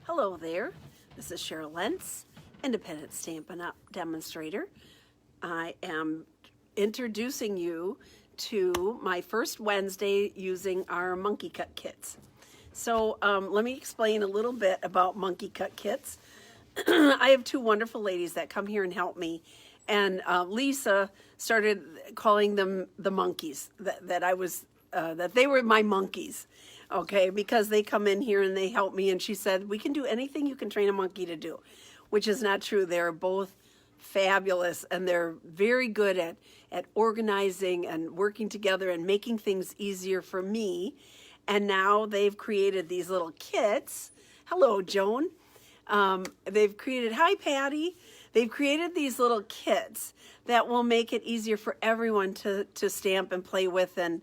Hello there, this is Cheryl Lentz, independent Stampin' Up! Demonstrator. I am introducing you to my first Wednesday using our monkey cut kits. So let me explain a little bit about monkey cut kits. I have two wonderful ladies that come here and help me, and Lisa started calling them the monkeys, that they were my monkeys. Okay, because they come in here and they help me, and she said, we can do anything you can train a monkey to do, which is not true. They're both fabulous, and they're very good at organizing and working together and making things easier for me. And now they've created these little kits. Hello, Joan. They've created, hi, Patty. They've created these little kits that will make it easier for everyone to stamp and play with and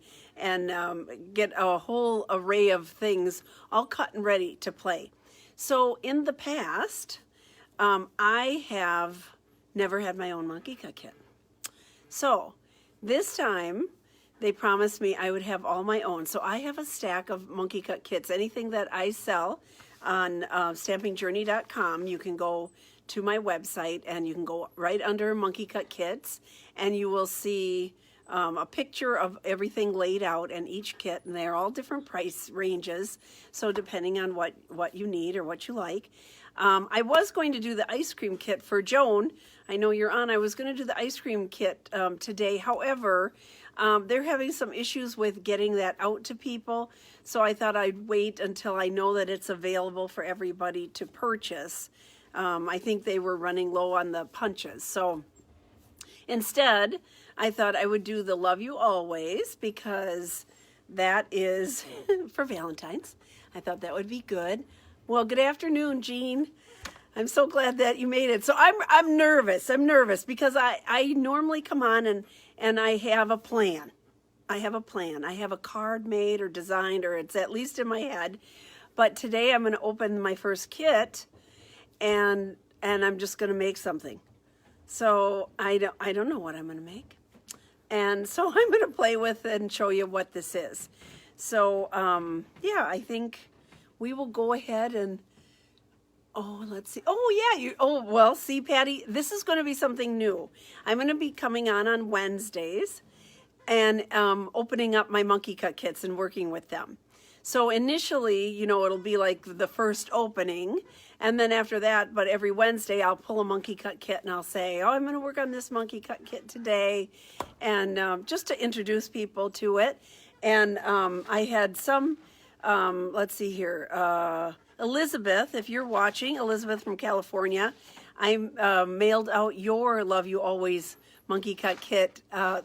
get a whole array of things all cut and ready to play. So in the past, I have never had my own monkey cut kit. So this time, they promised me I would have all my own. So I have a stack of monkey cut kits. Anything that I sell on stampingjourney.com, you can go to my website and you can go right under monkey cut kits, and you will see a picture of everything laid out in each kit, and they're all different price ranges, so depending on what you need or what you like. I was going to do the ice cream kit for Joan. I know you're on. I was going to do the ice cream kit today. However, they're having some issues with getting that out to people, so I thought I'd wait until I know that it's available for everybody to purchase. I think they were running low on the punches, so instead I thought I would do the Love You Always, because that is for Valentine's. I thought that would be good. Well, good afternoon, Jean. I'm so glad that you made it. So I'm nervous. I'm nervous because I normally come on and I have a plan. I have a plan. I have a card made or designed, or it's at least in my head. But today I'm going to open my first kit, and I'm just going to make something. So I don't know what I'm going to make. And so I'm going to play with and show you what this is. So yeah, I think we will go ahead and, oh, let's see. Oh yeah, well, see, Patty, this is going to be something new. I'm going to be coming on Wednesdays and opening up my monkey cut kits and working with them. So initially, you know, it'll be like the first opening, and then after that, but every Wednesday I'll pull a monkey cut kit and I'll say, oh, I'm going to work on this monkey cut kit today, and just to introduce people to it. And I had some, let's see here, Elizabeth, if you're watching, Elizabeth from California, I mailed out your Love You Always monkey cut kit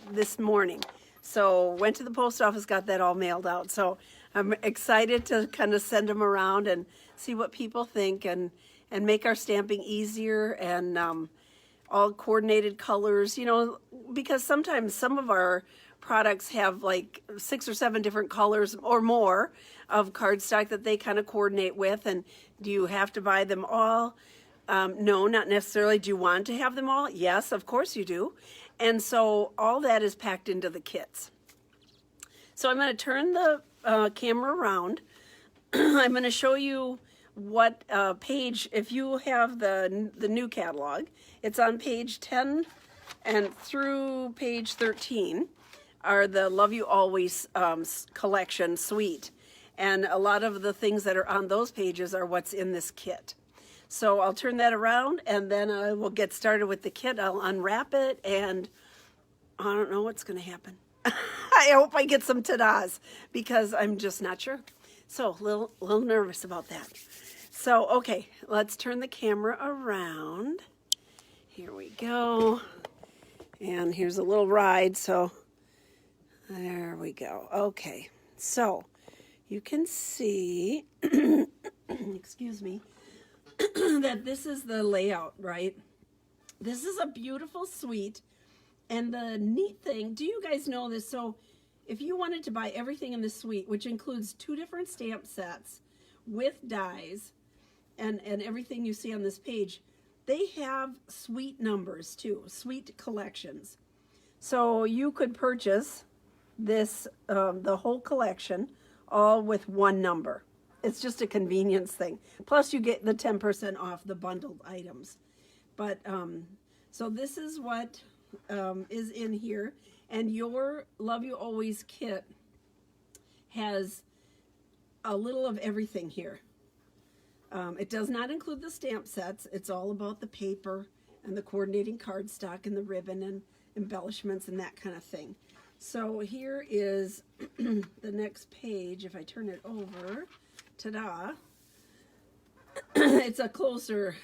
this morning. So went to the post office, got that all mailed out. So I'm excited to kind of send them around and see what people think, and make our stamping easier, and all coordinated colors, you know, because sometimes some of our products have like 6 or 7 different colors or more of cardstock that they kind of coordinate with. And do you have to buy them all? No, not necessarily. Do you want to have them all? Yes, of course you do. And so all that is packed into the kits. So I'm going to turn the camera around. I'm going to show you what page, if you have the new catalog, it's on page 10 and through page 13 are the Love You Always collection suite. And a lot of the things that are on those pages are what's in this kit. So I'll turn that around, and then we'll get started with the kit. I'll unwrap it, and I don't know what's going to happen. I hope I get some ta-das, because I'm just not sure. So a little nervous about that. So, okay, let's turn the camera around. Here we go. And here's a little ride, so there we go. Okay, so you can see, excuse me, that this is the layout, right? This is a beautiful suite. And the neat thing, do you guys know this? So if you wanted to buy everything in the suite, which includes 2 different stamp sets with dies and everything you see on this page, they have suite numbers too, suite collections. So you could purchase this, the whole collection, all with one number. it's just a convenience thing. Plus you get the 10% off the bundled items. But so this is what is in here, and your Love You Always kit has a little of everything here. It does not include the stamp sets. It's all about the paper and the coordinating cardstock and the ribbon and embellishments and that kind of thing. So here is the next page. If I turn it over, ta-da, it's a closer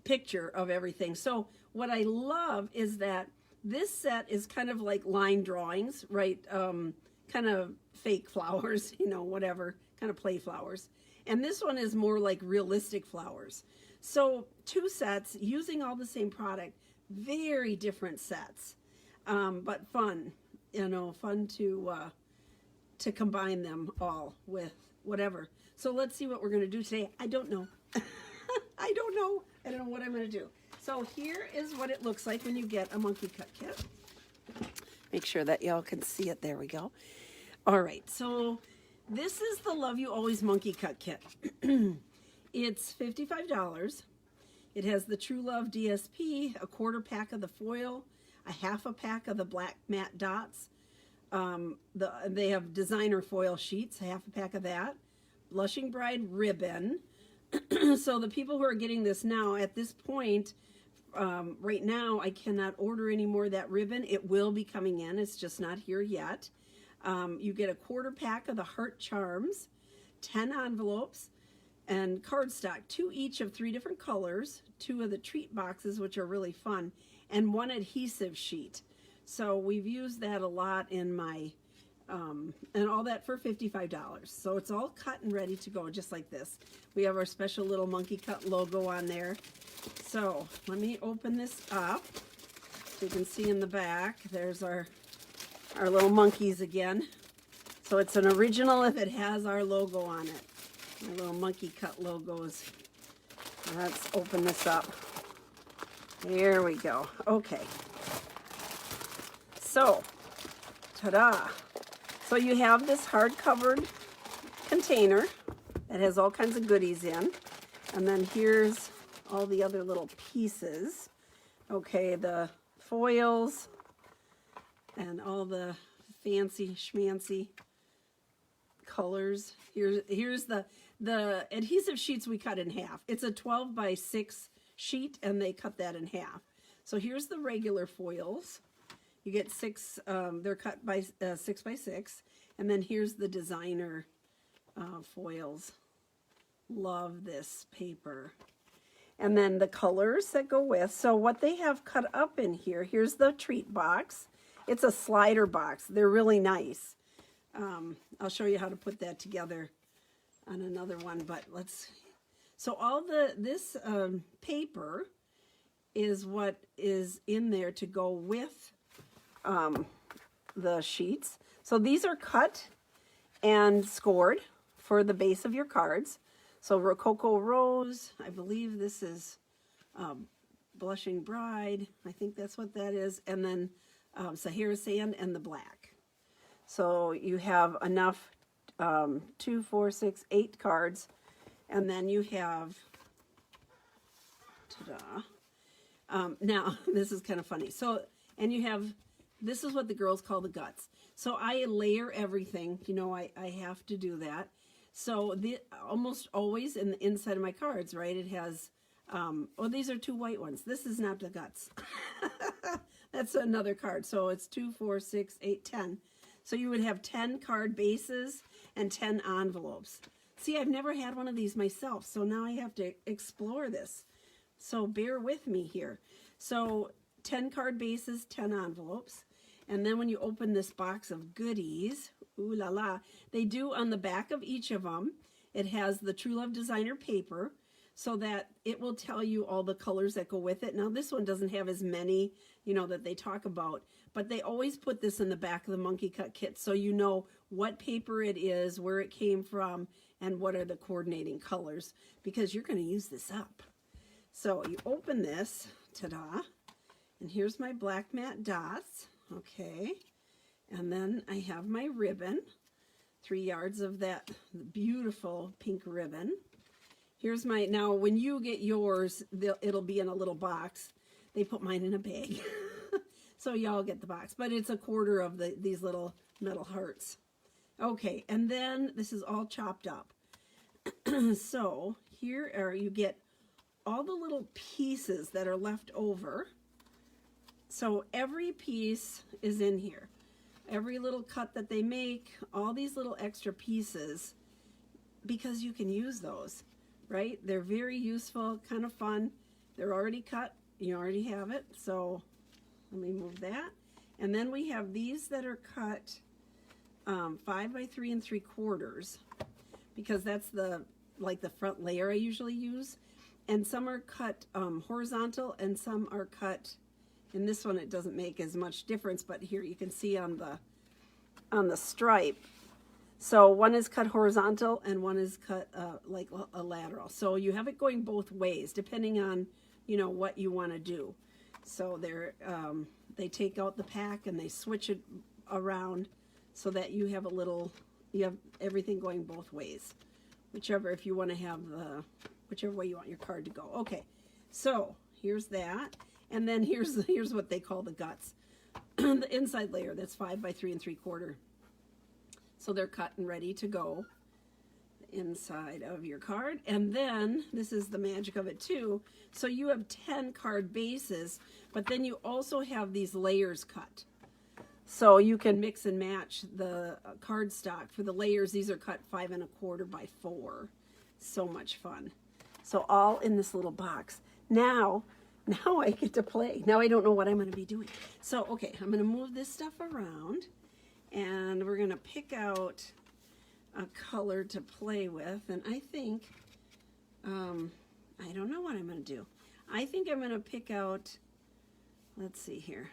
picture of everything. So what I love is that this set is kind of like line drawings, right? Kind of fake flowers, you know, whatever, kind of play flowers. And this one is more like realistic flowers. So 2 sets using all the same product, very different sets, but fun, you know, fun to combine them all with whatever. So let's see what we're going to do today. I don't know. I don't know what I'm going to do. So here is what it looks like when you get a monkey cut kit. Make sure that y'all can see it. There we go. All right, so this is the Love You Always monkey cut kit. It's $55. It has the True Love DSP, a 1/4 pack of the foil, a 1/2 pack of the black matte dots. They have designer foil sheets, a 1/2 pack of that, Blushing Bride ribbon. So the people who are getting this now, at this point, right now, I cannot order any more of that ribbon. It will be coming in. It's just not here yet. You get a 1/4 pack of the heart charms, 10 envelopes, and cardstock, 2 each of 3 different colors, 2 of the treat boxes, which are really fun, and 1 adhesive sheet. So we've used that a lot in my, and all that for $55. So it's all cut and ready to go, just like this. We have our special little monkey cut logo on there. So let me open this up. So you can see in the back, there's our little monkeys again. So it's an original if it has our logo on it. My little monkey cut logos. Let's open this up. Here we go. Okay. So, ta-da. So you have this hard-covered container that has all kinds of goodies in. And then here's all the other little pieces. Okay, the foils and all the fancy schmancy colors. Here's the adhesive sheets we cut in half. It's a 12 by 6 sheet, and they cut that in half. So here's the regular foils. You get 6, they're cut by 6 by 6. And then here's the designer foils. Love this paper. And then the colors that go with. So what they have cut up in here, here's the treat box. It's a slider box. They're really nice. I'll show you how to put that together on another one, but so all this paper is what is in there to go with the sheets. So these are cut and scored for the base of your cards. So Rococo Rose, I believe this is Blushing Bride. I think that's what that is. And then Sahara Sand and the black. So you have enough 2, 4, 6, 8 cards. And then you have, ta-da. Now, this is kind of funny. So, and you have, this is what the girls call the guts. So I layer everything. You know, I have to do that. So almost always in the inside of my cards, right, it has, oh, these are 2 white ones. This is not the guts. That's another card. So it's 2, 4, 6, 8, 10. So you would have 10 card bases and 10 envelopes. See, I've never had one of these myself, so now I have to explore this. So bear with me here. So 10 card bases, 10 envelopes. And then when you open this box of goodies, ooh la la, they do on the back of each of them, it has the True Love designer paper so that it will tell you all the colors that go with it. Now this one doesn't have as many, you know, that they talk about, but they always put this in the back of the monkey cut kit so you know what paper it is, where it came from, and what are the coordinating colors, because you're going to use this up. So you open this, ta-da, and here's my black matte dots, okay, and then I have my ribbon. 3 yards of that beautiful pink ribbon. Here's my, now when you get yours, it'll be in a little box. They put mine in a bag. So y'all get the box, but it's 1/4 of these little metal hearts. Okay, and then this is all chopped up. So here are, you get all the little pieces that are left over. So every piece is in here. Every little cut that they make, all these little extra pieces, because you can use those, right? They're very useful, kind of fun. They're already cut. You already have it. So let me move that. And then we have these that are cut 5 by 3 3/4, because that's like the front layer I usually use. And some are cut horizontal and some are cut, in this one it doesn't make as much difference, but here you can see on the stripe. So one is cut horizontal and one is cut like a lateral. So you have it going both ways depending on, you know, what you want to do. So they take out the pack and they switch it around so that you have you have everything going both ways. Whichever, if you want to have whichever way you want your card to go. Okay, so here's that. And then here's what they call the guts. The inside layer, that's 5 by 3 3/4. So they're cut and ready to go. The inside of your card. And then, this is the magic of it too. So you have 10 card bases, but then you also have these layers cut. So you can mix and match the card stock. For the layers, these are cut 5 1/4 by 4. So much fun. So all in this little box. Now I get to play. Now I don't know what I'm going to be doing. So, okay, I'm going to move this stuff around, and we're going to pick out a color to play with. And I think, I don't know what I'm going to do. I think I'm going to pick out, let's see here.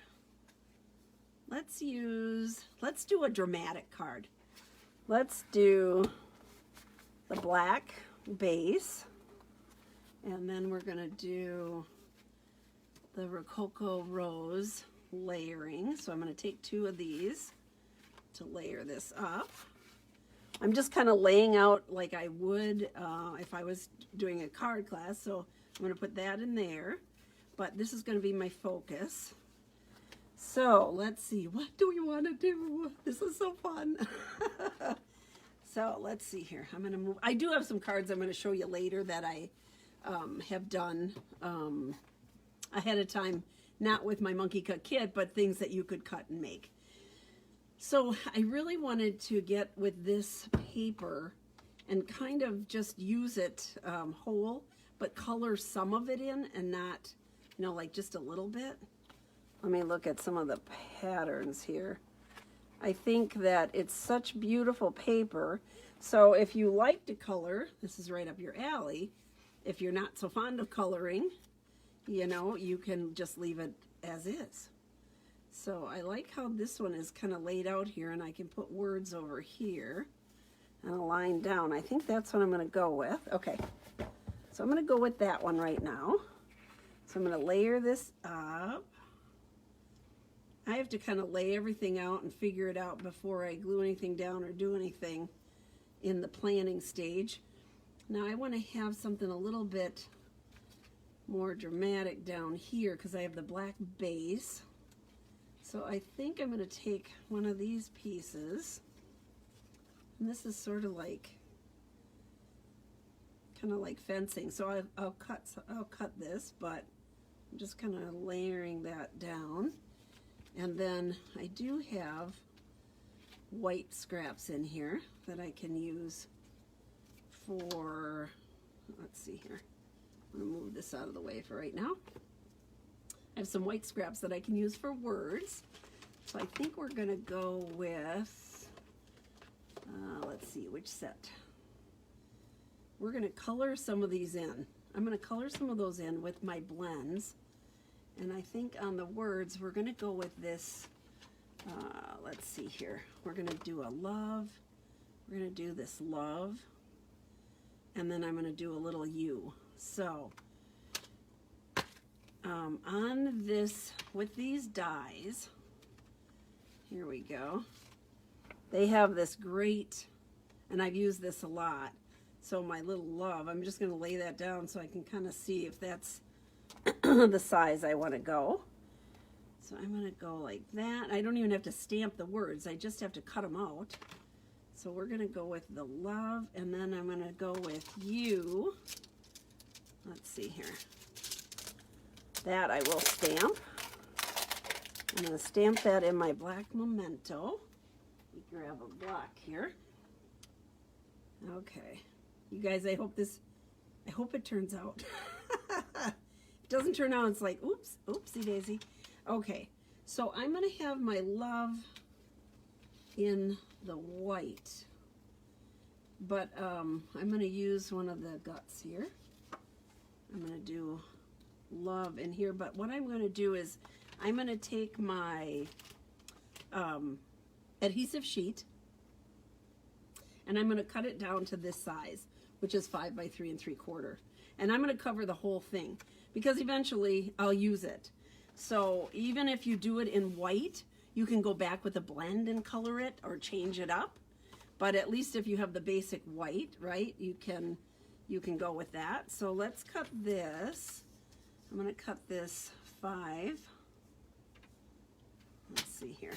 Let's do a dramatic card. Let's do the black base, and then we're going to do the Rococo Rose layering. So I'm going to take 2 of these to layer this up. I'm just kind of laying out like I would if I was doing a card class. So I'm going to put that in there, but this is going to be my focus. So let's see, what do we want to do? This is so fun. So let's see here. I'm going to move. I do have some cards I'm going to show you later that I have done ahead of time, not with my monkey cut kit, but things that you could cut and make. So I really wanted to get with this paper and kind of just use it whole, but color some of it in and not, you know, like just a little bit. Let me look at some of the patterns here. I think that it's such beautiful paper. So if you like to color, this is right up your alley. If you're not so fond of coloring, you know, you can just leave it as is. So I like how this one is kind of laid out here, and I can put words over here and a line down. I think that's what I'm going to go with. Okay, so I'm going to go with that one right now. So I'm going to layer this up. I have to kind of lay everything out and figure it out before I glue anything down or do anything in the planning stage. Now I want to have something a little bit more dramatic down here because I have the black base. So I think I'm going to take one of these pieces, and this is sort of like, kind of like fencing. So I'll cut this, but I'm just kind of layering that down. And then I do have white scraps in here that I can use for, let's see here. I'm going to move this out of the way for right now. I have some white scraps that I can use for words. So I think we're going to go with, let's see, which set. We're going to color some of these in. I'm going to color some of those in with my blends. And I think on the words, we're going to go with this, let's see here. We're going to do a love. We're going to do this love. And then I'm going to do a little U. So on this, with these dies, here we go. They have this great and I've used this a lot. So my little love, I'm just going to lay that down so I can kind of see if that's the size I want to go. So I'm going to go like that. I don't even have to stamp the words. I just have to cut them out. So we're going to go with the love, and then I'm going to go with you. Let's see here. That I will stamp. I'm going to stamp that in my black memento. We grab a block here. Okay. You guys, I hope it turns out. If it doesn't turn out, it's like, oops, oopsie daisy. Okay, so I'm going to have my love in the white, but I'm going to use one of the guts here. I'm going to do love in here, but what I'm going to do is I'm going to take my adhesive sheet, and I'm going to cut it down to this size, which is 5 by 3 3/4. And I'm going to cover the whole thing because eventually I'll use it. So even if you do it in white, you can go back with a blend and color it or change it up. But at least if you have the basic white, right, you can go with that. So let's cut this. I'm going to cut this 5. Let's see here.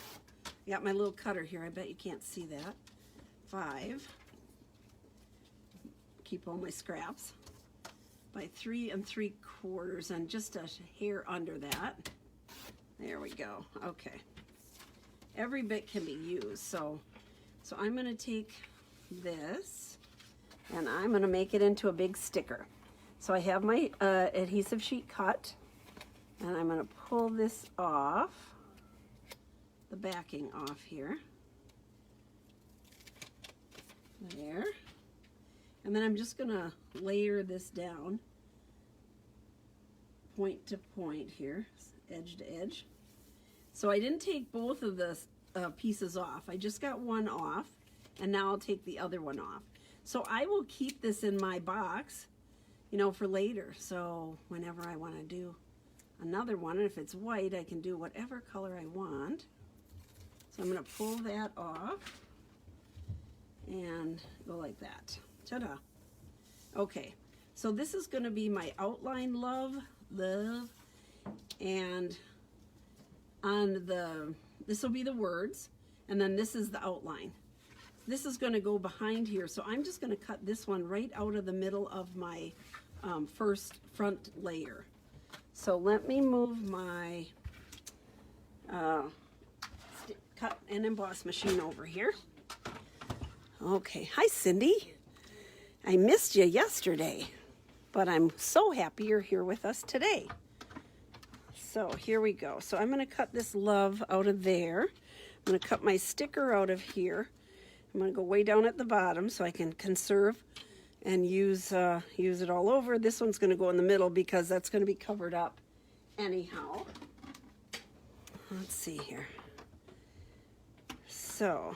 I got my little cutter here. I bet you can't see that. 5. Keep all my scraps. By 3 3/4 and just a hair under that. There we go. Okay. Every bit can be used. So I'm going to take this and I'm going to make it into a big sticker. So I have my adhesive sheet cut, and I'm going to pull this off, the backing off here. There. And then I'm just going to layer this down, point to point here, edge to edge. So I didn't take both of the pieces off. I just got one off, and now I'll take the other one off. So I will keep this in my box, you know, for later. So whenever I want to do another one, and if it's white, I can do whatever color I want. So I'm going to pull that off and go like that. Ta-da. Okay, so this is going to be my outline love, and on this will be the words, and then this is the outline. This is going to go behind here, so I'm just going to cut this one right out of the middle of my first front layer. So let me move my cut and emboss machine over here. Okay, hi Cindy. I missed you yesterday, but I'm so happy you're here with us today. So here we go. So I'm going to cut this love out of there. I'm going to cut my sticker out of here. I'm going to go way down at the bottom so I can conserve and use it all over. This one's going to go in the middle because that's going to be covered up anyhow. Let's see here. So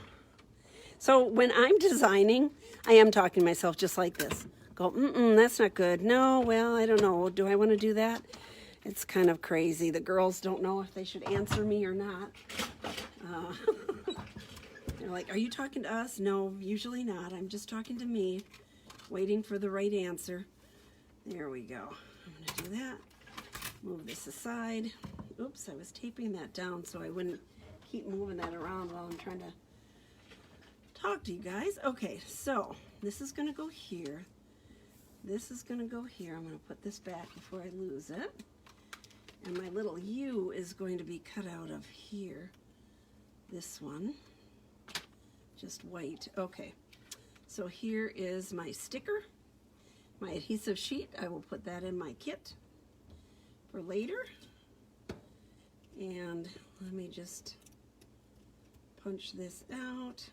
when I'm designing, I am talking to myself just like this. Go, that's not good. No, well, I don't know. Do I want to do that? It's kind of crazy. The girls don't know if they should answer me or not. They're like, are you talking to us? No, usually not. I'm just talking to me, waiting for the right answer. There we go. I'm going to do that. Move this aside. Oops, I was taping that down so I wouldn't keep moving that around while I'm trying to talk to you guys. Okay, so this is going to go here. This is going to go here. I'm going to put this back before I lose it. And my little U is going to be cut out of here. This one. Just white. Okay, so here is my sticker. My adhesive sheet. I will put that in my kit for later. And let me just punch this out.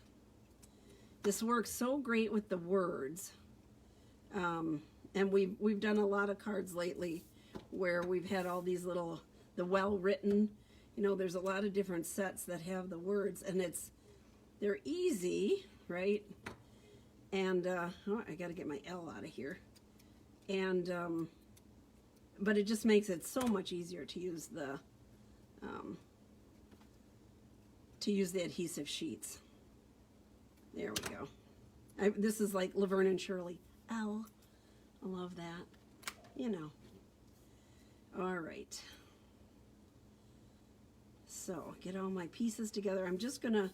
This works so great with the words, and we've done a lot of cards lately where we've had all these little, the well-written, you know, there's a lot of different sets that have the words, and they're easy, right? And oh, I got to get my L out of here, and but it just makes it so much easier to use the adhesive sheets. There we go. This is like Laverne and Shirley. L. I love that. You know. All right. So get all my pieces together. I'm just going to,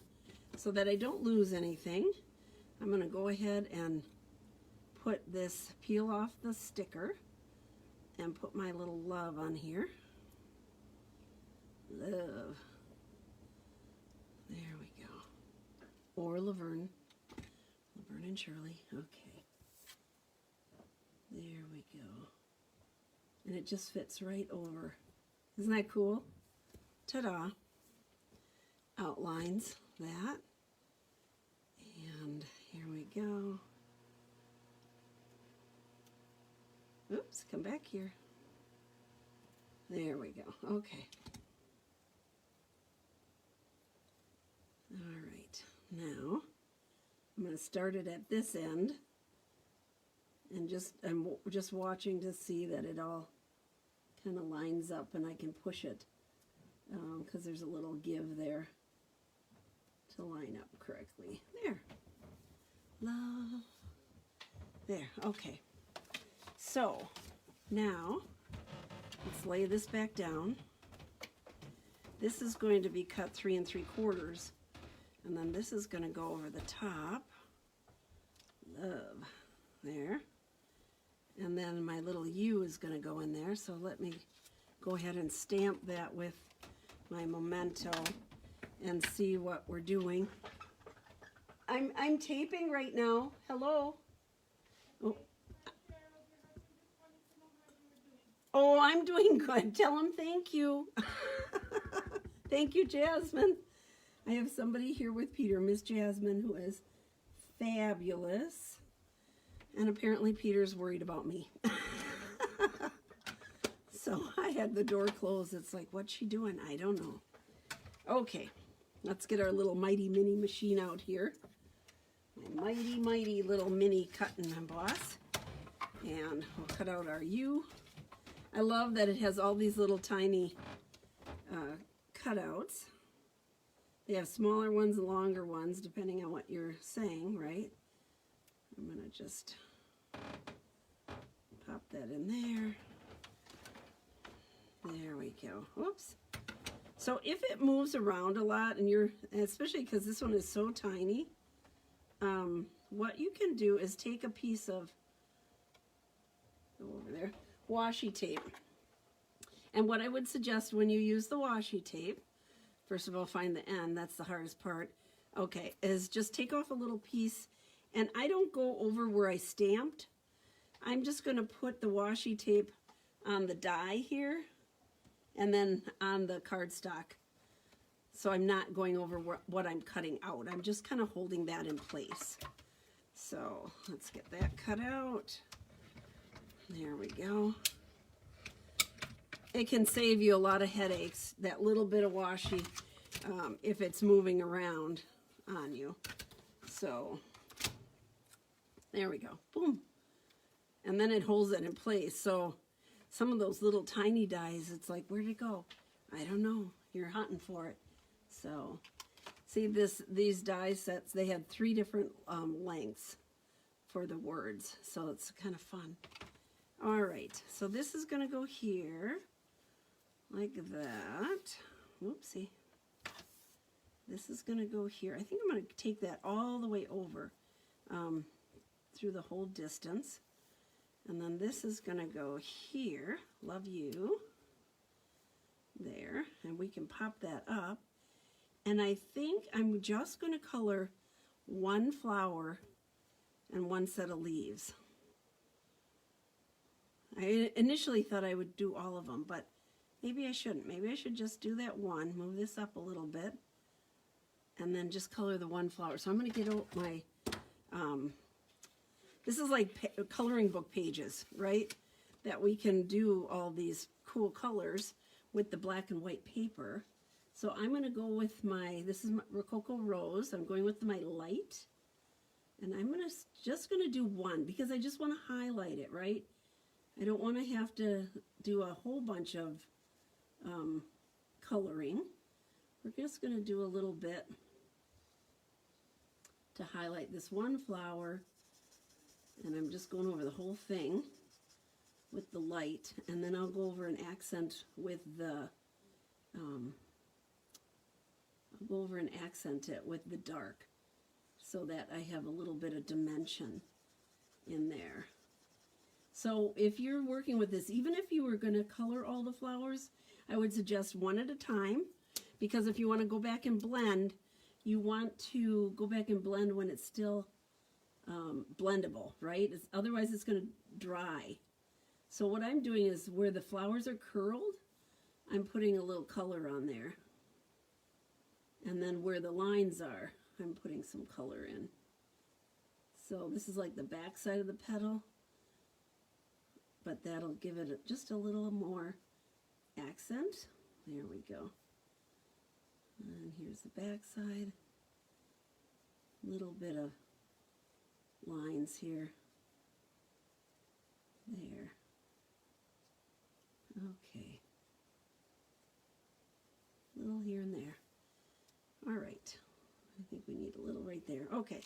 so that I don't lose anything, I'm going to go ahead and put this, peel off the sticker and put my little love on here. Love. There we go. Or Laverne. Laverne and Shirley. Okay. There we go. And it just fits right over. Isn't that cool? Ta-da. Outlines that. And here we go. Oops, come back here. There we go. Okay. All right. Now, I'm going to start it at this end. And I'm just watching to see that it all kind of lines up and I can push it. Because there's a little give there to line up correctly. There. Love. There. Okay. So, now, let's lay this back down. This is going to be cut 3 3/4. And then this is going to go over the top. Love. There. And then my little U is going to go in there. So let me go ahead and stamp that with my memento and see what we're doing. I'm taping right now. Hello. Oh, I'm doing good. Tell them thank you. Thank you, Jasmine. I have somebody here with Peter, Miss Jasmine, who is fabulous. And apparently Peter's worried about me. So I had the door closed. It's like, what's she doing? I don't know. Okay, let's get our little mighty mini machine out here. My mighty, mighty little mini cut and emboss. And we'll cut out our U. I love that it has all these little tiny cutouts. They have smaller ones and longer ones, depending on what you're saying, right? I'm going to just pop that in there. There we go. Whoops. So if it moves around a lot, and especially because this one is so tiny, what you can do is take a piece of, go over there, washi tape. And what I would suggest when you use the washi tape, first of all, find the end, that's the hardest part, okay, is just take off a little piece, and I don't go over where I stamped. I'm just going to put the washi tape on the die here, and then on the cardstock. So I'm not going over what I'm cutting out. I'm just kind of holding that in place. So let's get that cut out. There we go. It can save you a lot of headaches, that little bit of washi, if it's moving around on you. So there we go. Boom. And then it holds it in place. So some of those little tiny dies, it's like, where'd it go? I don't know. You're hunting for it. So see these die sets, they had 3 different lengths for the words. So it's kind of fun. All right, so this is going to go here like that. Whoopsie. This is going to go here. I think I'm going to take that all the way over through the whole distance. And then this is going to go here. Love you. There. And we can pop that up. And I think I'm just going to color 1 flower and 1 set of leaves. I initially thought I would do all of them, but maybe I shouldn't. Maybe I should just do that one, move this up a little bit, and then just color the 1 flower. So I'm going to get out my, this is like coloring book pages, right? That we can do all these cool colors with the black and white paper. So I'm going to go with this is my Rococo Rose. I'm going with my light. And I'm just going to do 1 because I just want to highlight it, right? I don't want to have to do a whole bunch of coloring. We're just going to do a little bit to highlight this one flower, and I'm just going over the whole thing with the light, and then I'll go over and accent with the I'll go over and accent it with the dark so that I have a little bit of dimension in there. So if you're working with this, even if you were going to color all the flowers, I would suggest one at a time, because if you want to go back and blend, you want to go back and blend when it's still blendable, right? Otherwise it's going to dry. So what I'm doing is where the flowers are curled, I'm putting a little color on there. And then where the lines are, I'm putting some color in. So this is like the back side of the petal, but that'll give it just a little more accent. There we go. And here's the back side. Little bit of lines here. There. Okay. Little here and there. All right. I think we need a little right there. Okay.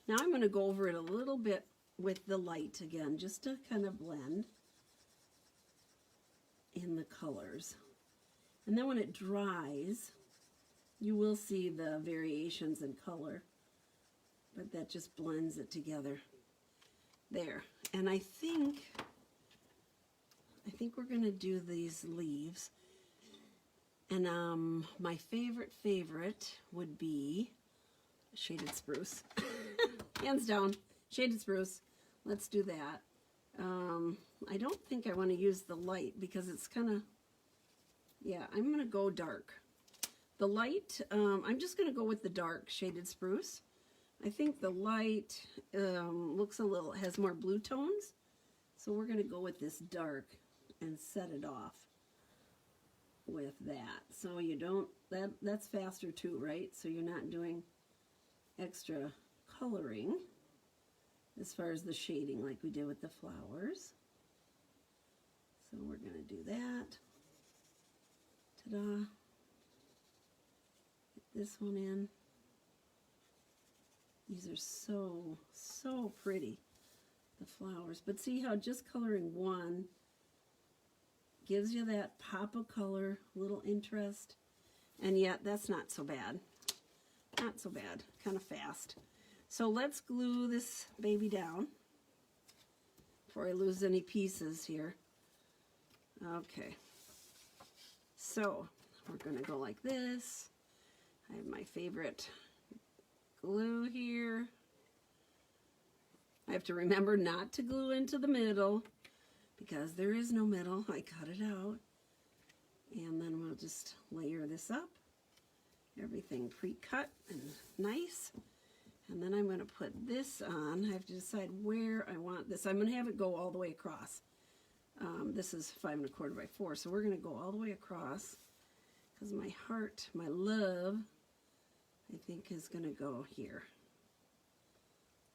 Now I'm going to go over it a little bit with the light again, just to kind of blend in the colors. And then when it dries, you will see the variations in color, but that just blends it together. There. And I think we're going to do these leaves. And my favorite would be shaded spruce. Hands down, shaded spruce. Let's do that. I don't think I want to use the light because it's kind of, yeah, I'm going to go dark. The light, I'm just going to go with the dark shaded spruce. I think the light looks a little, has more blue tones. So we're going to go with this dark and set it off with that. So you don't, that's faster too, right? So you're not doing extra coloring as far as the shading like we did with the flowers. So we're going to do that. Ta-da. Get this one in. These are so pretty, the flowers. But see how just coloring one gives you that pop of color, little interest, and yet that's not so bad. Not so bad, kind of fast. So let's glue this baby down before I lose any pieces here. Okay, so we're gonna go like this. I have my favorite glue here. I have to remember not to glue into the middle because there is no middle. I cut it out. And then we'll just layer this up. Everything pre-cut and nice. And then I'm going to put this on. I have to decide where I want this. I'm going to have it go all the way across. This is 5 1/4 by 4, so we're going to go all the way across because my heart, my love, I think is going to go here,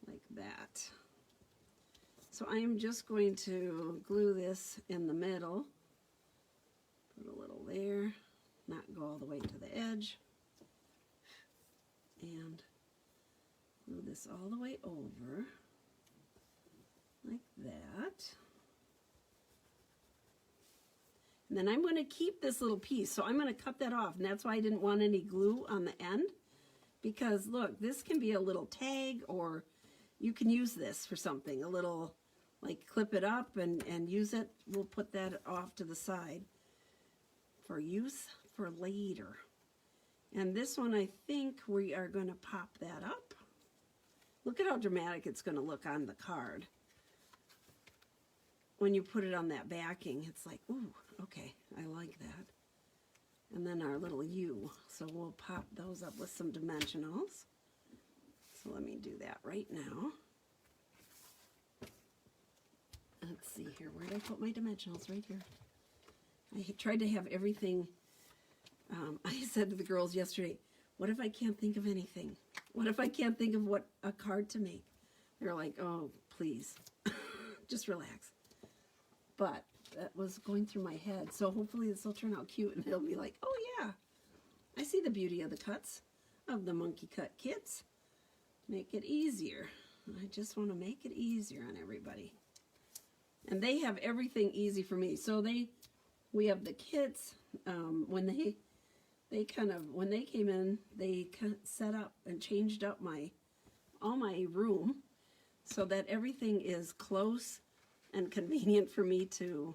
like that. So I am just going to glue this in the middle, put a little there, not go all the way to the edge, and glue this all the way over, like that. And then I'm going to keep this little piece, so I'm going to cut that off, and that's why I didn't want any glue on the end, because look, this can be a little tag, or you can use this for something, a little, like clip it up and use it. We'll put that off to the side for use for later. And this one, I think we are going to pop that up. Look at how dramatic it's going to look on the card. When you put it on that backing, it's like, ooh, okay, I like that. And then our little U. So we'll pop those up with some dimensionals. So let me do that right now. Let's see here, where did I put my dimensionals? Right here. I tried to have everything. I said to the girls yesterday, what if I can't think of anything? What if I can't think of what a card to make? They're like, oh, please, just relax. But that was going through my head, so hopefully this will turn out cute, and they'll be like, oh yeah, I see the beauty of the cuts of the Monkey Cut kits. make it easier. I just want to make it easier on everybody. And they have everything easy for me. So we have the kits, when they came in, they set up and changed up all my room so that everything is close and convenient for me to,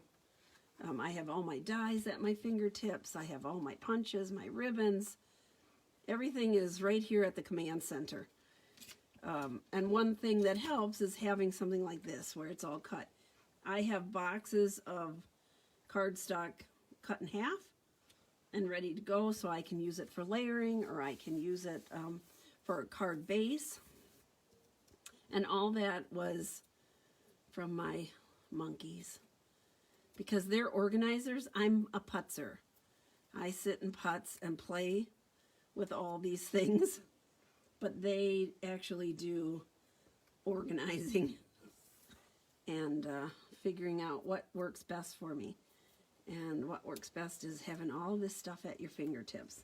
I have all my dies at my fingertips, I have all my punches, my ribbons, everything is right here at the command center. And one thing that helps is having something like this where it's all cut. I have boxes of cardstock cut in half and ready to go, so I can use it for layering, or I can use it for a card base. And all that was from my monkeys. Because they're organizers, I'm a putzer. I sit and putz and play with all these things, but they actually do organizing and figuring out what works best for me. And what works best is having all this stuff at your fingertips.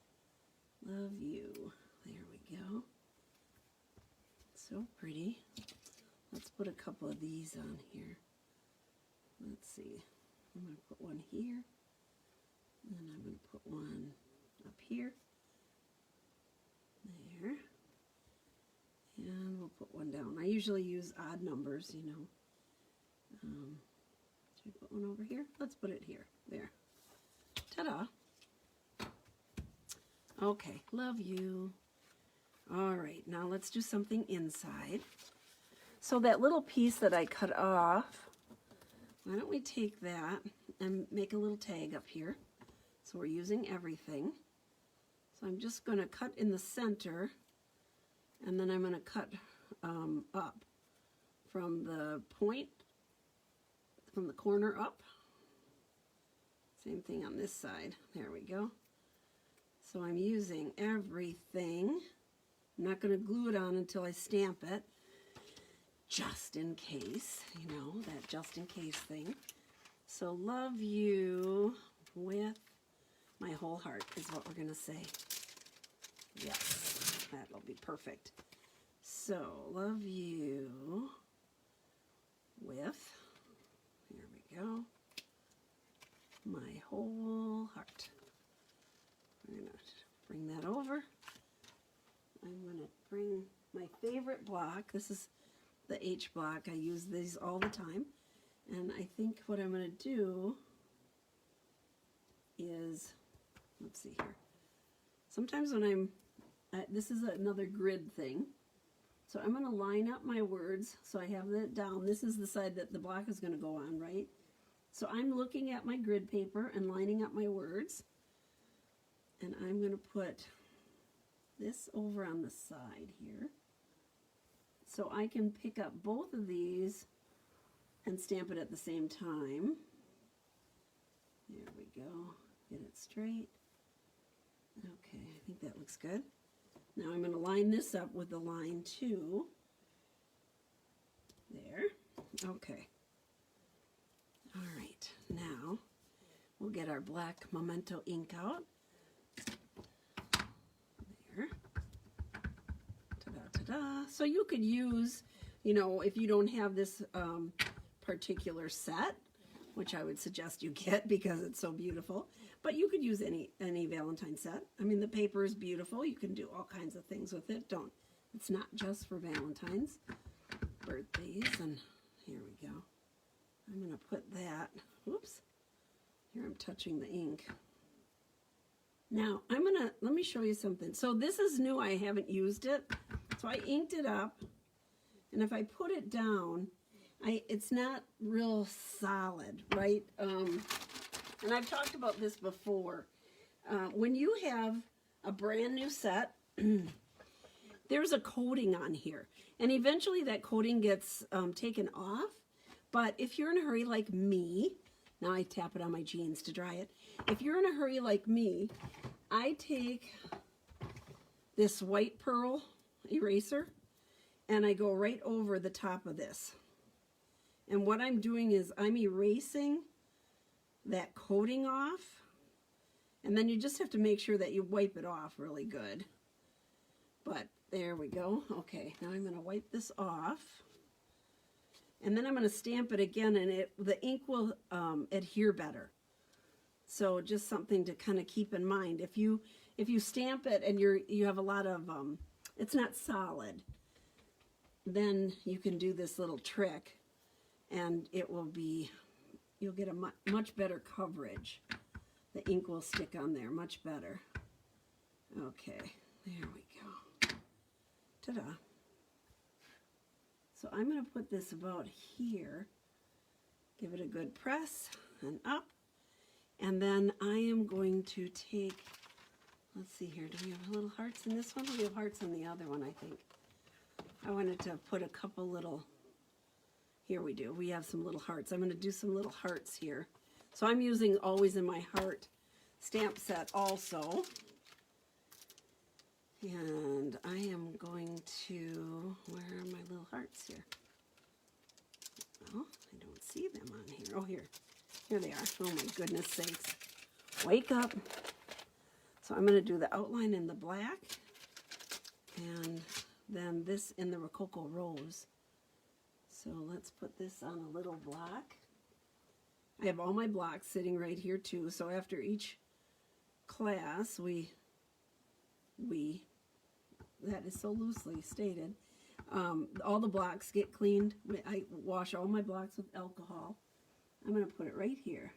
Love you. There we go. So pretty. Let's put a couple of these on here. Let's see. I'm going to put one here. And I'm going to put one up here. There. And we'll put one down. I usually use odd numbers, you know. Should I put one over here? Let's put it here. There. Ta-da. Okay, love you. All right, now let's do something inside. So that little piece that I cut off, why don't we take that and make a little tag up here. So we're using everything. So I'm just going to cut in the center, and then I'm going to cut up from the point, from the corner up. Same thing on this side. There we go. So I'm using everything. I'm not going to glue it on until I stamp it, just in case, you know, that just in case thing. So love you with my whole heart is what we're going to say. Yes, that'll be perfect. So love you with, here we go, my whole heart. I'm going to bring that over. I'm going to bring my favorite block. This is the H block. I use these all the time. And I think what I'm going to do is, let's see here. Sometimes when I'm, this is another grid thing. So I'm going to line up my words. So I have that down. This is the side that the block is going to go on, right? So I'm looking at my grid paper and lining up my words. And I'm going to put this over on the side here. So I can pick up both of these and stamp it at the same time. There we go. Get it straight. Okay, I think that looks good. Now I'm going to line this up with the line 2. There. Okay. All right. Now we'll get our black Memento ink out. There. Ta-da, ta-da. So you could use, you know, if you don't have this particular set, which I would suggest you get because it's so beautiful, but you could use any Valentine set. I mean, the paper is beautiful. You can do all kinds of things with it. It's not just for Valentine's, birthdays, and here we go. I'm going to put that, oops, here I'm touching the ink. Now, let me show you something. So this is new, I haven't used it. So I inked it up, and if I put it down, it's not real solid, right? And I've talked about this before. When you have a brand new set, there's a coating on here. And eventually that coating gets taken off. But if you're in a hurry like me, now I tap it on my jeans to dry it. If you're in a hurry like me, I take this white pearl eraser and I go right over the top of this. And what I'm doing is I'm erasing that coating off, and then you just have to make sure that you wipe it off really good. But There we go. Okay, now I'm going to wipe this off. And then I'm going to stamp it again, and the ink will adhere better. So just something to kind of keep in mind. If you stamp it and you have a lot of it's not solid, then you can do this little trick, and it will be, you'll get a much better coverage. The ink will stick on there much better. Okay, there we go. Ta-da. So I'm going to put this about here, give it a good press and up, and then I am going to take, let's see here, do we have little hearts in this one? We have hearts in the other one, I think. I wanted to put a couple little, here we do, we have some little hearts. I'm going to do some little hearts here. So I'm using Always in My Heart stamp set also. And I am going to, where are my little hearts here? Oh, I don't see them on here. Oh, here. Here they are. Oh, my goodness sakes. Wake up. So I'm going to do the outline in the black, and then this in the Rococo Rose. So let's put this on a little block. I have all my blocks sitting right here too. So after each class, that is so loosely stated, all the blocks get cleaned. I wash all my blocks with alcohol. I'm going to put it right here.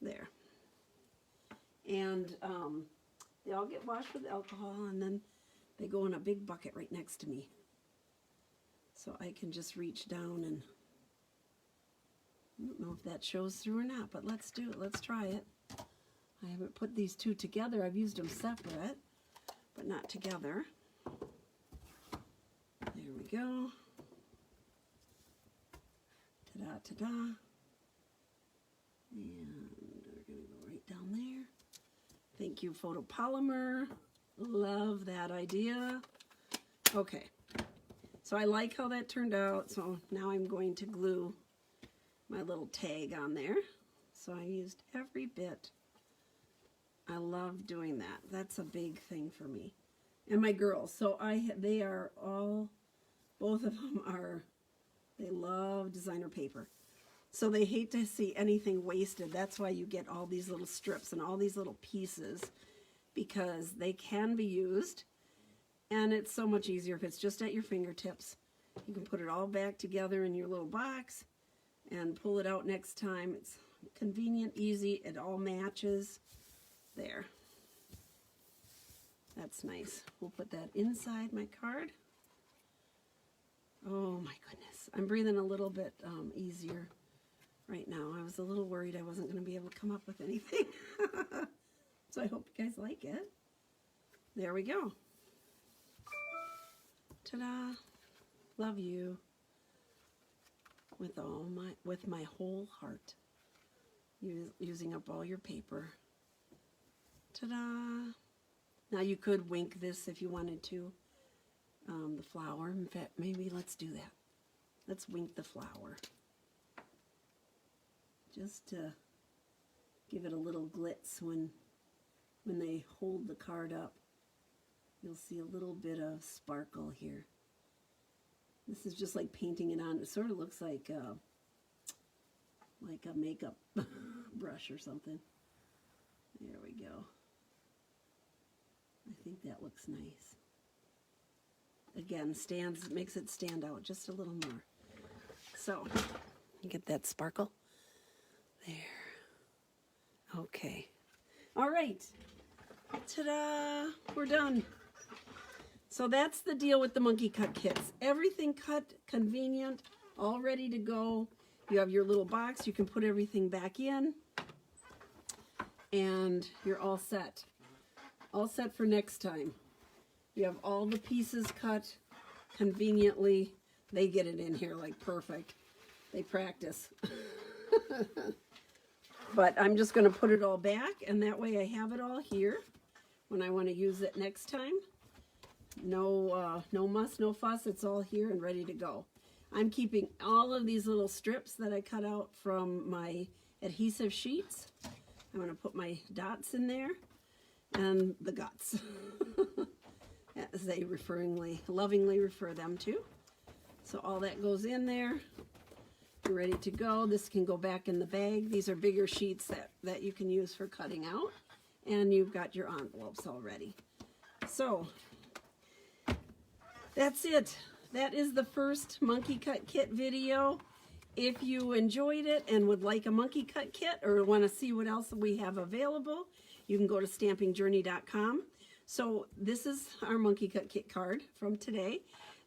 There. And they all get washed with alcohol, and then they go in a big bucket right next to me. So I can just reach down, and I don't know if that shows through or not, but let's do it. Let's try it. I haven't put these two together. I've used them separate, but not together. There we go. Ta-da, ta-da. And we're going to go right down there. Thank you, Photopolymer. Love that idea. Okay. So I like how that turned out. So now I'm going to glue my little tag on there. So I used every bit. I love doing that. That's a big thing for me. And my girls, so they are all, both of them are, they love designer paper. So they hate to see anything wasted. That's why you get all these little strips and all these little pieces, because they can be used, and it's so much easier if it's just at your fingertips. You can put it all back together in your little box and pull it out next time. It's convenient, easy, it all matches. There. That's nice. We'll put that inside my card. Oh my goodness. I'm breathing a little bit easier right now. I was a little worried I wasn't going to be able to come up with anything. So I hope you guys like it. There we go. Ta-da. Love you. With my whole heart. Using up all your paper. Ta-da! Now you could wink this if you wanted to, the flower. In fact, maybe let's do that. Let's wink the flower. Just to give it a little glitz when they hold the card up. You'll see a little bit of sparkle here. This is just like painting it on. It sort of looks like a makeup brush or something. There we go. I think that looks nice. Again, makes it stand out just a little more. So, you get that sparkle? There. Okay. All right. Ta-da! We're done. So that's the deal with the monkey cut kits. Everything cut, convenient, all ready to go. You have your little box. You can put everything back in. And you're all set. All set for next time. You have all the pieces cut conveniently. They get it in here like perfect. They practice. But I'm just going to put it all back, and that way I have it all here when I want to use it next time. No muss, no fuss. It's all here and ready to go. I'm keeping all of these little strips that I cut out from my adhesive sheets. I'm going to put my dots in there and the guts. as they lovingly refer them to. So all that goes in there. You're ready to go. This can go back in the bag. These are bigger sheets that you can use for cutting out. And you've got your envelopes already. So that's it. That is the first Monkey Cut Kit video. If you enjoyed it and would like a Monkey Cut Kit or want to see what else we have available, you can go to stampingjourney.com. So this is our Monkey Cut Kit card from today.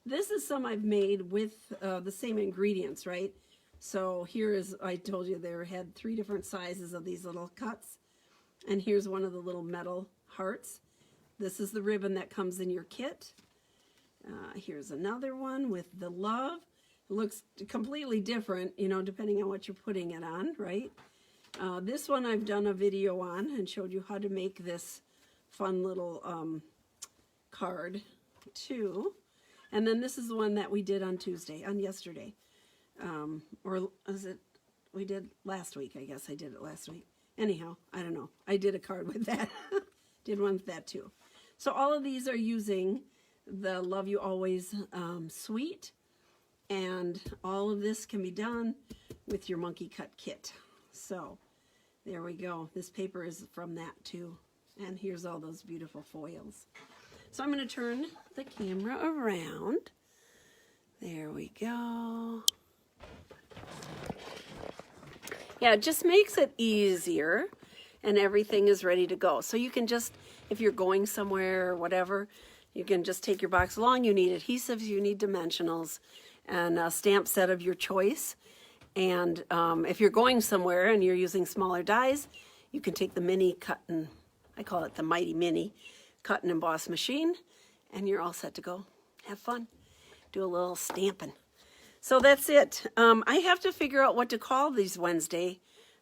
This is some I've made with the same ingredients, right? So here is, I told you there had 3 different sizes of these little cuts. And here's one of the little metal hearts. This is the ribbon that comes in your kit. Here's another one with the love. It looks completely different, you know, depending on what you're putting it on, right? This one I've done a video on and showed you how to make this fun little card too. And then this is the one that we did on yesterday. Or was it, we did last week, I guess I did it last week. Anyhow, I don't know. I did a card with that. Did one with that too. So all of these are using the Love You Always suite. And all of this can be done with your Monkey Cut Kit. So there we go. This paper is from that too. And here's all those beautiful foils. So I'm going to turn the camera around. There we go. Yeah, it just makes it easier and everything is ready to go. So you can just, if you're going somewhere or whatever, you can just take your box along. You need adhesives, you need dimensionals, and a stamp set of your choice. And if you're going somewhere and you're using smaller dies, you can take the mini cut and, I call it the mighty mini, cut and emboss machine, and you're all set to go. Have fun. Do a little stamping. So that's it. I have to figure out what to call these Wednesday.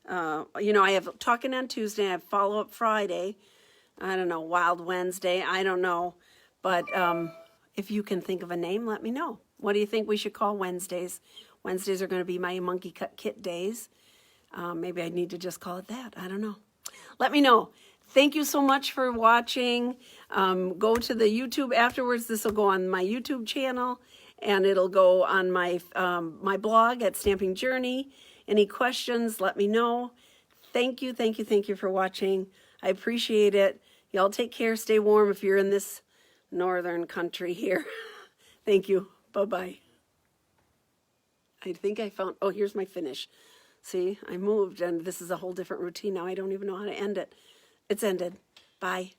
You know, I have Talking on Tuesday, I have Follow Up Friday. I don't know, Wild Wednesday, I don't know. But if you can think of a name, let me know. What do you think we should call Wednesdays? Wednesdays are going to be my Monkey Cut Kit days. Maybe I need to just call it that. I don't know. Let me know. Thank you so much for watching. Go to the YouTube afterwards. This will go on my YouTube channel, and it'll go on my my blog at Stamping Journey. Any questions, let me know. Thank you, thank you, thank you for watching. I appreciate it. Y'all take care. Stay warm if you're in this northern country here. Thank you. Bye-bye. I think I found, oh, here's my finish. See, I moved, and this is a whole different routine now. I don't even know how to end it. It's ended. Bye.